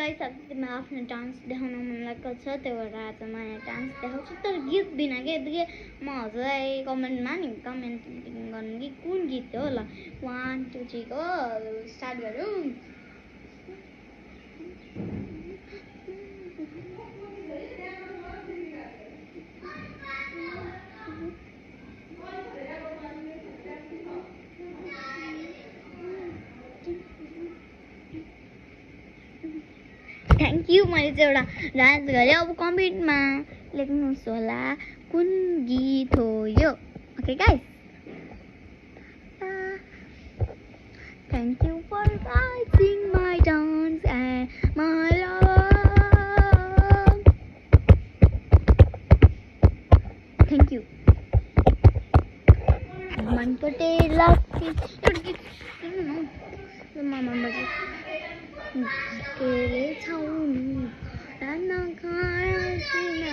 guys अब मैं आफ्नो डान्स देखाउन मन लागेको छ त्यही भएर आज म यहाँ डान्स देखाउँछु तर गीत बिना के म हजुरलाई कमेन्टमा नि कमेन्ट गर्नु कि कुन गीत हो ल 1 2 3 गो स्टार्ट गरौँ थ्याङ्क यू मैले चाहिँ एउटा डान्स गरेँ अब कमेन्टमा लेख्नुहोस् होला कुन गीत हो यो okay guys thank you for watching my dance and my love thank you मनपटे लाग्छ एउटा गीत मामा बजे केले छाउनु राना खाना